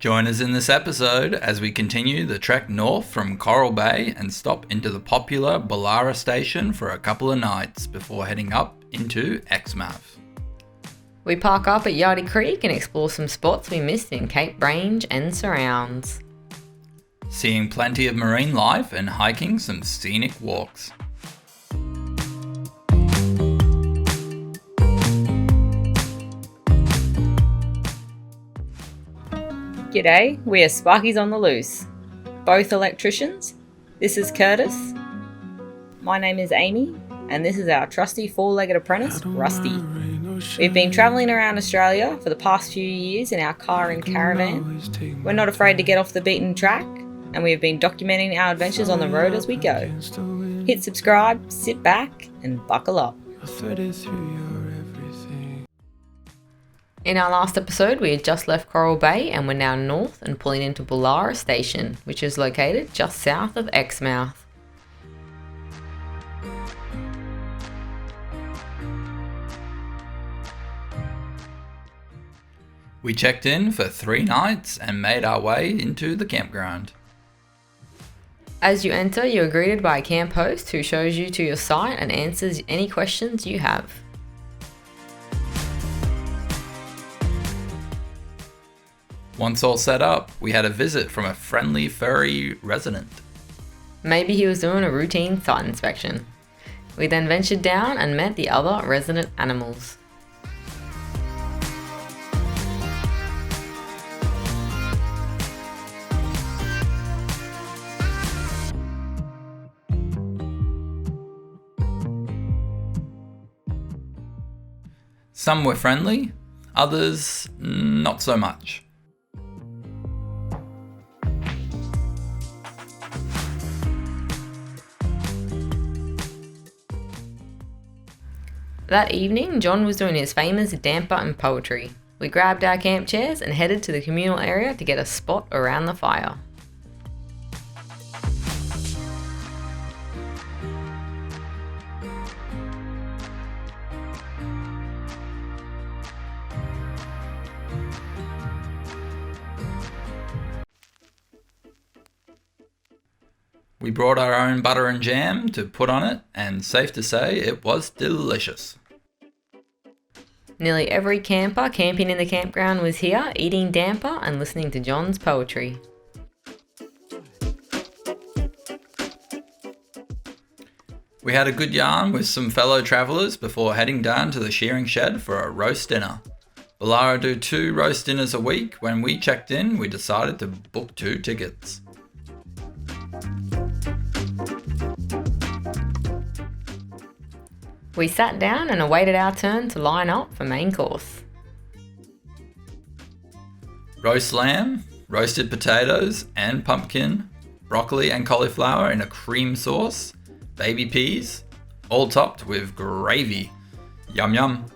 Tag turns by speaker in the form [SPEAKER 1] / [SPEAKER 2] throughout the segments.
[SPEAKER 1] Join us in this episode as we continue the trek north from Coral Bay and stop into the popular Bullara Station for a couple of nights before heading up into Exmouth.
[SPEAKER 2] We park up at Yardie Creek and explore some spots we missed in Cape Range and surrounds.
[SPEAKER 1] Seeing plenty of marine life and hiking some scenic walks.
[SPEAKER 2] G'day, we are Sparkys on the loose, both electricians. This is Curtis. My name is Amy, and this is our trusty four-legged apprentice, Rusty. We've been travelling around Australia for the past few years in our car and caravan. We're not afraid to get off the beaten track, and we have been documenting our adventures on the road as we go. Hit subscribe, sit back, and buckle up. In our last episode, we had just left Coral Bay and we're now north and pulling into Bullara Station, which is located just south of Exmouth.
[SPEAKER 1] We checked in for 3 nights and made our way into the campground.
[SPEAKER 2] As you enter, you are greeted by a camp host who shows you to your site and answers any questions you have.
[SPEAKER 1] Once all set up, we had a visit from a friendly furry resident.
[SPEAKER 2] Maybe he was doing a routine site inspection. We then ventured down and met the other resident animals.
[SPEAKER 1] Some were friendly, others not so much.
[SPEAKER 2] That evening, John was doing his famous damper and poetry. We grabbed our camp chairs and headed to the communal area to get a spot around the fire.
[SPEAKER 1] We brought our own butter and jam to put on it, and safe to say it was delicious.
[SPEAKER 2] Nearly every camper camping in the campground was here, eating damper and listening to John's poetry.
[SPEAKER 1] We had a good yarn with some fellow travellers before heading down to the shearing shed for a roast dinner. Bullara do 2 roast dinners a week. When we checked in, we decided to book 2 tickets.
[SPEAKER 2] We sat down and awaited our turn to line up for main course.
[SPEAKER 1] Roast lamb, roasted potatoes and pumpkin, broccoli and cauliflower in a cream sauce, baby peas, all topped with gravy. Yum yum.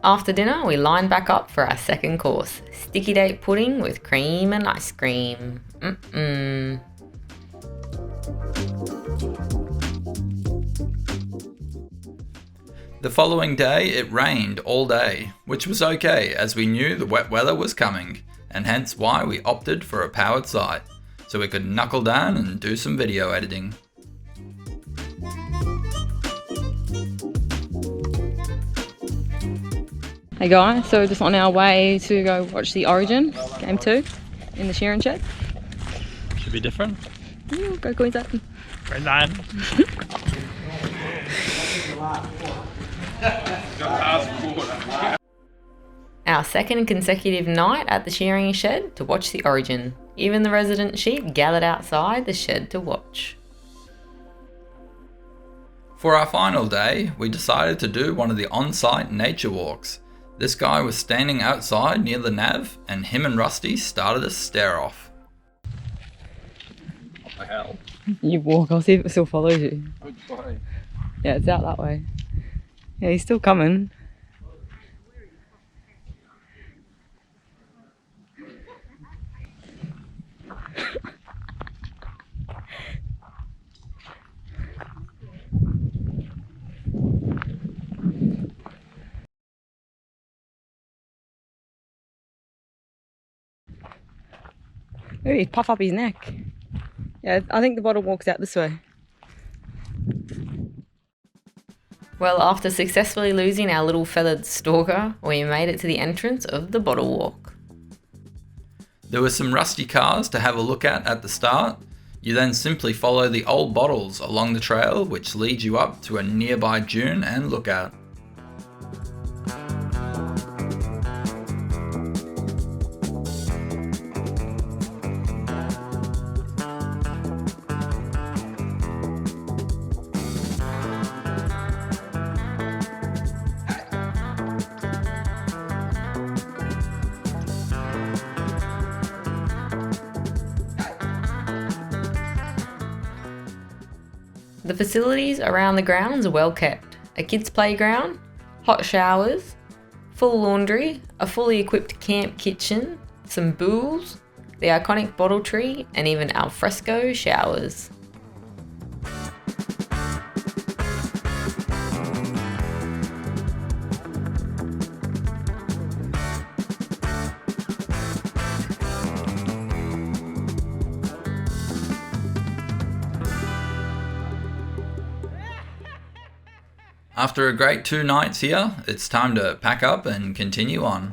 [SPEAKER 2] After dinner, we lined back up for our second course, sticky date pudding with cream and ice cream.
[SPEAKER 1] The following day it rained all day, which was okay as we knew the wet weather was coming, and hence why we opted for a powered site, so we could knuckle down and do some video editing.
[SPEAKER 3] Hey guys, so we're just on our way to go watch the Origin Game 2 in the shearing shed.
[SPEAKER 4] Should be different.
[SPEAKER 3] Yeah, go Queensland.
[SPEAKER 4] Queensland.
[SPEAKER 2] Our second consecutive night at the shearing shed to watch the Origin. Even the resident sheep gathered outside the shed to watch.
[SPEAKER 1] For our final day, we decided to do one of the on-site nature walks. This guy was standing outside near the nav, and him and Rusty started a stare-off.
[SPEAKER 4] What the hell?
[SPEAKER 3] You walk, I'll see if it still follows you.
[SPEAKER 4] Which way?
[SPEAKER 3] Yeah, it's out that way. Yeah, he's still coming. Ooh, he'd puff up his neck. Yeah, I think the bottle walks out this way.
[SPEAKER 2] Well, after successfully losing our little feathered stalker, we made it to the entrance of the bottle walk.
[SPEAKER 1] There were some rusty cars to have a look at the start. You then simply follow the old bottles along the trail, which leads you up to a nearby dune and lookout.
[SPEAKER 2] The facilities around the grounds are well kept. A kids' playground, hot showers, full laundry, a fully equipped camp kitchen, some bools, the iconic bottle tree, and even al fresco showers.
[SPEAKER 1] After a great 2 nights here, it's time to pack up and continue on.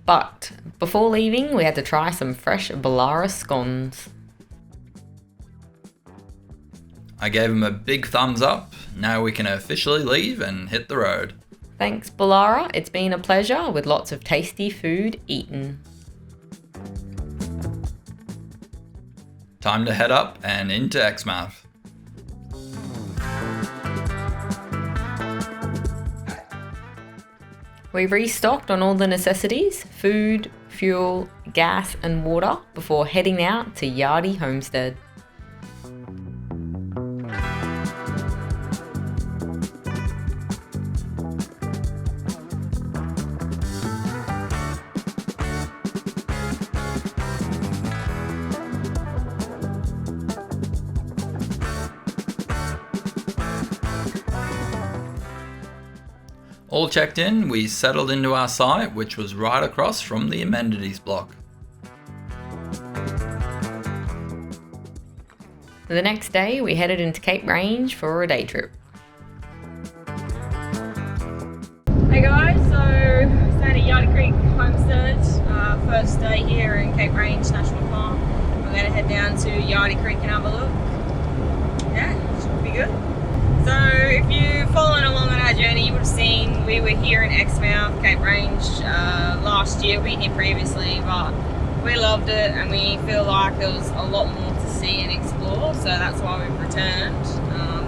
[SPEAKER 2] But before leaving, we had to try some fresh Bullara scones.
[SPEAKER 1] I gave him a big thumbs up. Now we can officially leave and hit the road.
[SPEAKER 2] Thanks, Bullara. It's been a pleasure with lots of tasty food eaten.
[SPEAKER 1] Time to head up and into Exmouth.
[SPEAKER 2] We restocked on all the necessities, food, fuel, gas and water before heading out to Yardie Homestead.
[SPEAKER 1] All checked in, we settled into our site, which was right across from the amenities block.
[SPEAKER 2] The next day, we headed into Cape Range for a day trip.
[SPEAKER 3] Hey guys, so staying at Yardie Creek Homestead, first day here in Cape Range National Park. We're going to head down to Yardie Creek and have a look. Yeah, should be good. So if you're following along on our journey, you would have seen we were here in Exmouth, Cape Range last year. We've been here previously, but we loved it and we feel like there was a lot more to see and explore, so that's why we've returned,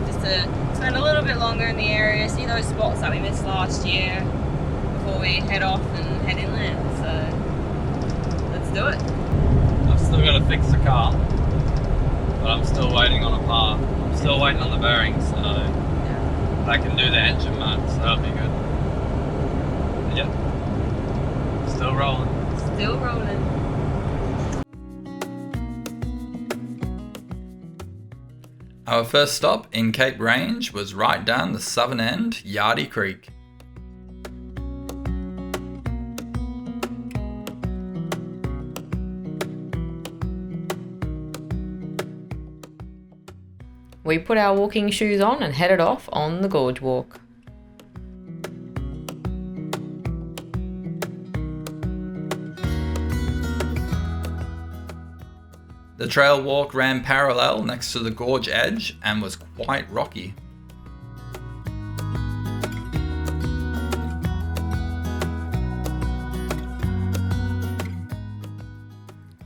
[SPEAKER 3] just to spend a little bit longer in the area, see those spots that we missed last year before we head off and head inland. So let's do it.
[SPEAKER 4] I've still got to fix the car, but I'm still waiting on a part. I'm still waiting on the bearings, so I can do the engine mode, so that'll be good. But yeah, still rolling.
[SPEAKER 2] Still rolling.
[SPEAKER 1] Our first stop in Cape Range was right down the southern end, Yardie Creek.
[SPEAKER 2] We put our walking shoes on and headed off on the gorge walk.
[SPEAKER 1] The trail walk ran parallel next to the gorge edge and was quite rocky.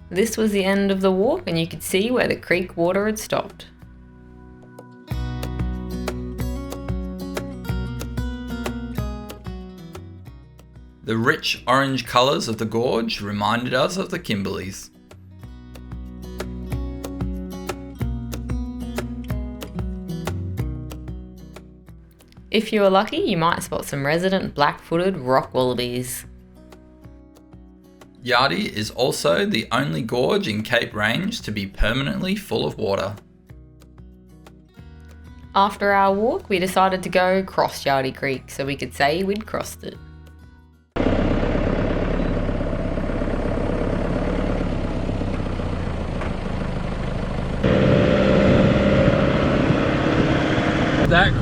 [SPEAKER 2] This was the end of the walk and you could see where the creek water had stopped.
[SPEAKER 1] The rich orange colours of the gorge reminded us of the Kimberleys.
[SPEAKER 2] If you were lucky, you might spot some resident black-footed rock wallabies.
[SPEAKER 1] Yardie is also the only gorge in Cape Range to be permanently full of water.
[SPEAKER 2] After our walk, we decided to go cross Yardie Creek so we could say we'd crossed it.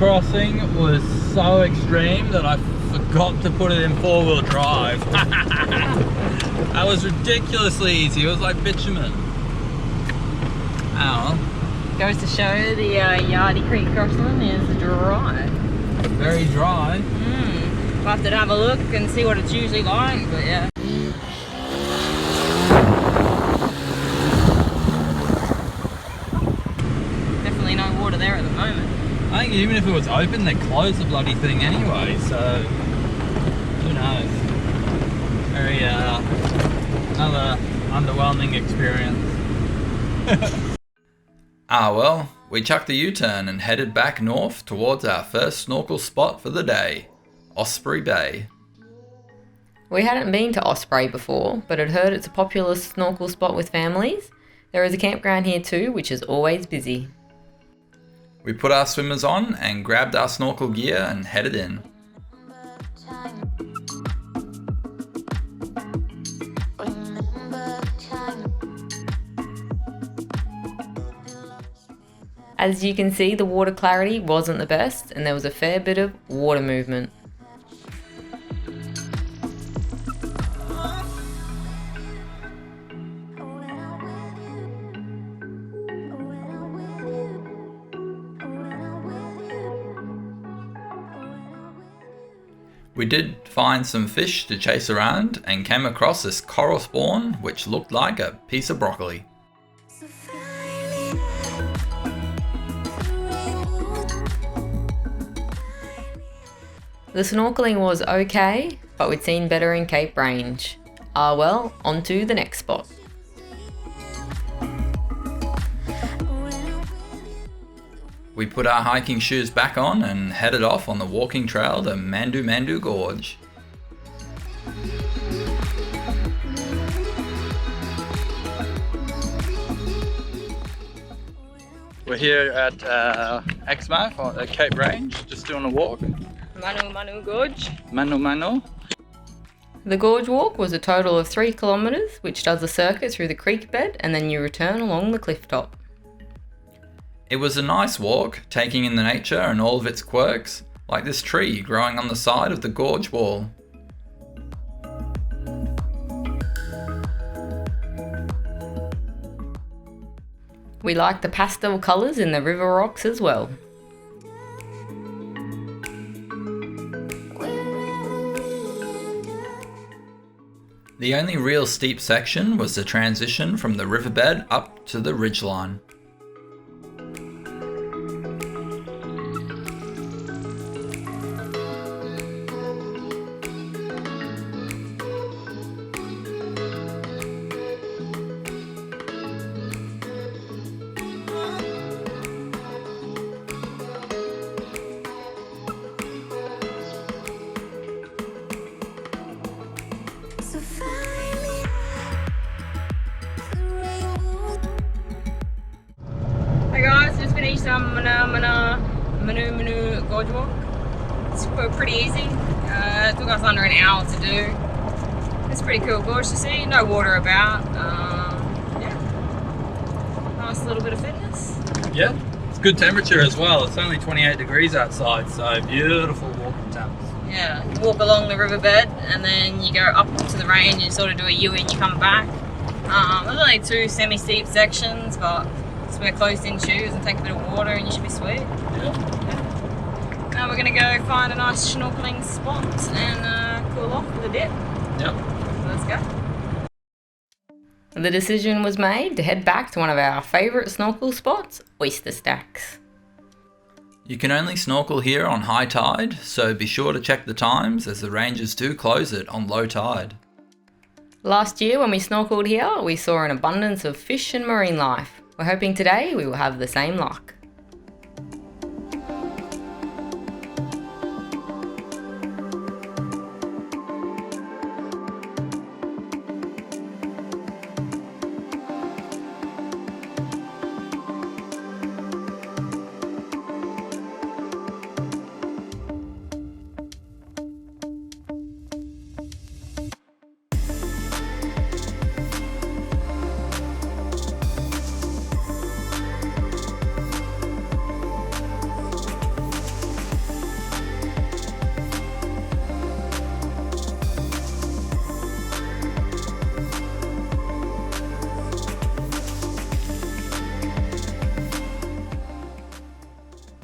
[SPEAKER 4] crossing was so extreme that I forgot to put it in 4-wheel drive. That was ridiculously easy. It was like bitumen. Oh.
[SPEAKER 3] Goes to show the Yardie Creek crossing is dry.
[SPEAKER 4] Very dry.
[SPEAKER 3] We'll have to have a look and see what it's usually like, but yeah. Definitely no water there at the moment.
[SPEAKER 4] I think even if it was open, they'd close the bloody thing anyway, so who knows. Very, another underwhelming experience.
[SPEAKER 1] Well, we chucked a U-turn and headed back north towards our first snorkel spot for the day, Osprey Bay.
[SPEAKER 2] We hadn't been to Osprey before, but had heard it's a popular snorkel spot with families. There is a campground here too, which is always busy.
[SPEAKER 1] We put our swimmers on and grabbed our snorkel gear and headed in.
[SPEAKER 2] As you can see, the water clarity wasn't the best and there was a fair bit of water movement.
[SPEAKER 1] We did find some fish to chase around and came across this coral spawn which looked like a piece of broccoli.
[SPEAKER 2] The snorkeling was okay, but we'd seen better in Cape Range. Well, on to the next spot.
[SPEAKER 1] We put our hiking shoes back on and headed off on the walking trail to Mandu Mandu Gorge.
[SPEAKER 4] We're here at Exmouth at Cape Range, just doing a walk.
[SPEAKER 3] Manu Gorge.
[SPEAKER 4] Manu.
[SPEAKER 2] The gorge walk was a total of 3 kilometres, which does a circuit through the creek bed and then you return along the cliff top.
[SPEAKER 1] It was a nice walk, taking in the nature and all of its quirks, like this tree growing on the side of the gorge wall.
[SPEAKER 2] We liked the pastel colours in the river rocks as well.
[SPEAKER 1] The only real steep section was the transition from the riverbed up to the ridgeline.
[SPEAKER 3] Hey guys, just finished some Manu Gorge walk. It's pretty easy. It took us under an hour to do. It's pretty cool gorge to see. No water about. Yeah, nice little bit of fitness.
[SPEAKER 4] Yeah, it's good temperature as well. It's only 28 degrees outside, so beautiful walking temps.
[SPEAKER 3] Yeah, you walk along the riverbed and then you go up to the range and you sort of do a U and you come back. There's only 2 semi-steep sections, but just wear closed-in shoes and take a bit of water and you should be sweet.
[SPEAKER 4] Yeah.
[SPEAKER 3] Now we're going to go find a nice snorkeling spot and cool off with a dip.
[SPEAKER 4] Yep.
[SPEAKER 3] So let's go.
[SPEAKER 2] The decision was made to head back to one of our favourite snorkel spots, Oyster Stacks.
[SPEAKER 1] You can only snorkel here on high tide, so be sure to check the times as the ranges do close it on low tide.
[SPEAKER 2] Last year when we snorkeled here, we saw an abundance of fish and marine life. We're hoping today we will have the same luck.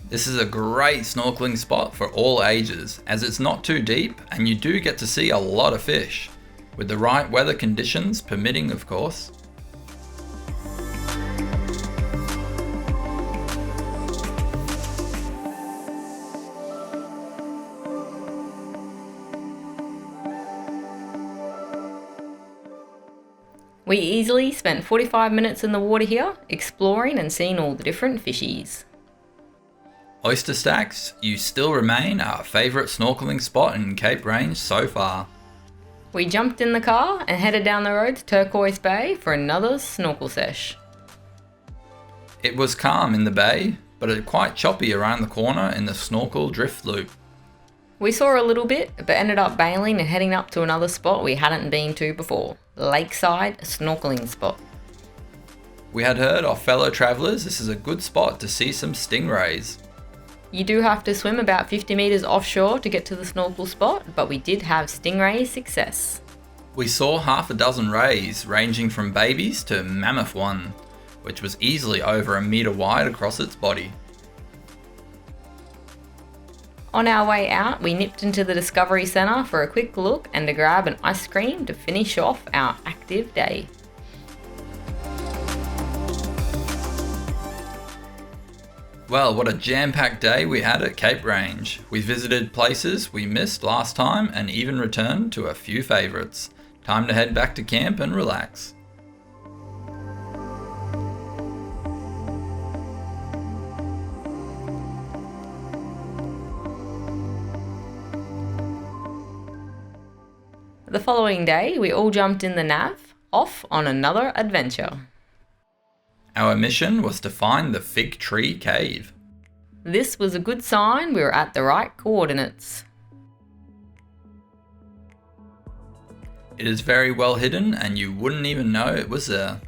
[SPEAKER 1] This is a great snorkeling spot for all ages, as it's not too deep and you do get to see a lot of fish, with the right weather conditions permitting, of course.
[SPEAKER 2] We easily spent 45 minutes in the water here, exploring and seeing all the different fishies.
[SPEAKER 1] Oyster Stacks, you still remain our favourite snorkeling spot in Cape Range so far.
[SPEAKER 2] We jumped in the car and headed down the road to Turquoise Bay for another snorkel sesh.
[SPEAKER 1] It was calm in the bay, but it quite choppy around the corner in the snorkel drift loop.
[SPEAKER 2] We saw a little bit, but ended up bailing and heading up to another spot we hadn't been to before, Lakeside Snorkeling Spot.
[SPEAKER 1] We had heard off fellow travellers this is a good spot to see some stingrays.
[SPEAKER 2] You do have to swim about 50 metres offshore to get to the snorkel spot, but we did have stingray success.
[SPEAKER 1] We saw half a dozen rays ranging from babies to mammoth one, which was easily over a metre wide across its body.
[SPEAKER 2] On our way out, we nipped into the Discovery Centre for a quick look and to grab an ice cream to finish off our active day.
[SPEAKER 1] Well, what a jam-packed day we had at Cape Range. We visited places we missed last time and even returned to a few favourites. Time to head back to camp and relax.
[SPEAKER 2] The following day, we all jumped in the nav, off on another adventure.
[SPEAKER 1] Our mission was to find the Figtree Cave.
[SPEAKER 2] This was a good sign we were at the right coordinates.
[SPEAKER 1] It is very well hidden and you wouldn't even know it was there.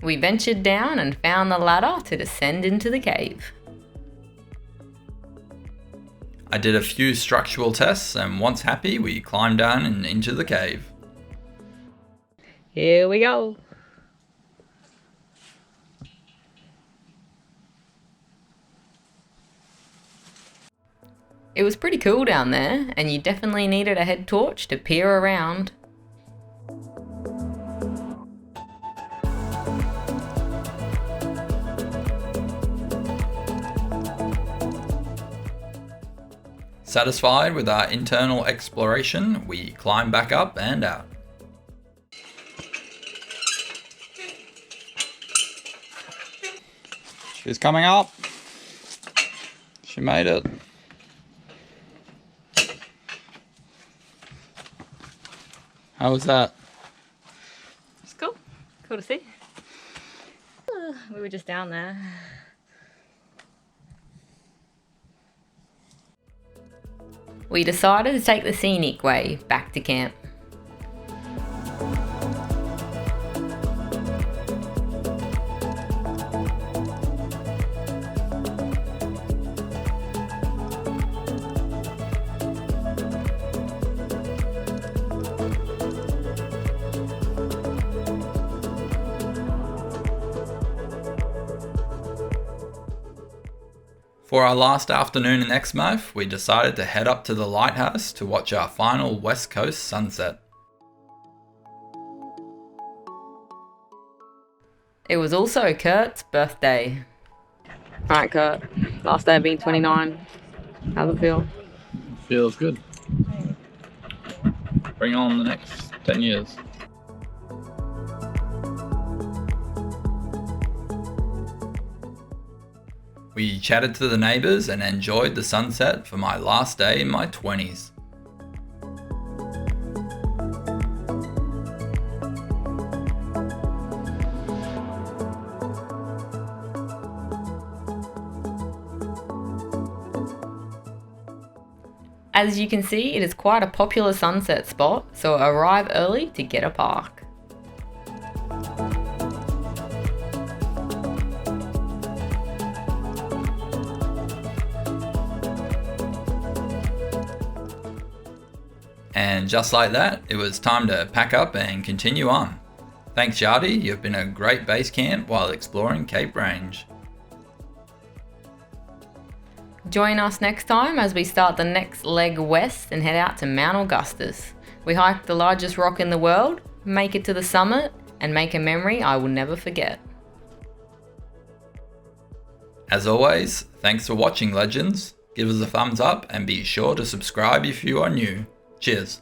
[SPEAKER 2] We ventured down and found the ladder to descend into the cave.
[SPEAKER 1] I did a few structural tests and once happy we climbed down and into the cave.
[SPEAKER 2] Here we go. It was pretty cool down there, and you definitely needed a head torch to peer around.
[SPEAKER 1] Satisfied with our internal exploration, we climb back up and out. She's coming up. She made it. How was that?
[SPEAKER 2] It's cool. Cool to see. We were just down there. We decided to take the scenic way back to camp.
[SPEAKER 1] For our last afternoon in Exmouth, we decided to head up to the lighthouse to watch our final West Coast sunset.
[SPEAKER 2] It was also Kurt's birthday. Alright Kurt, last day of being 29. How's it feel?
[SPEAKER 1] Feels good. Bring on the next 10 years. We chatted to the neighbours and enjoyed the sunset for my last day in my 20s.
[SPEAKER 2] As you can see, it is quite a popular sunset spot, so arrive early to get a park.
[SPEAKER 1] And just like that, it was time to pack up and continue on. Thanks Yardie, you've been a great base camp while exploring Cape Range.
[SPEAKER 2] Join us next time as we start the next leg west and head out to Mount Augustus. We hike the largest rock in the world, make it to the summit, and make a memory I will never forget.
[SPEAKER 1] As always, thanks for watching, legends. Give us a thumbs up and be sure to subscribe if you are new. Cheers.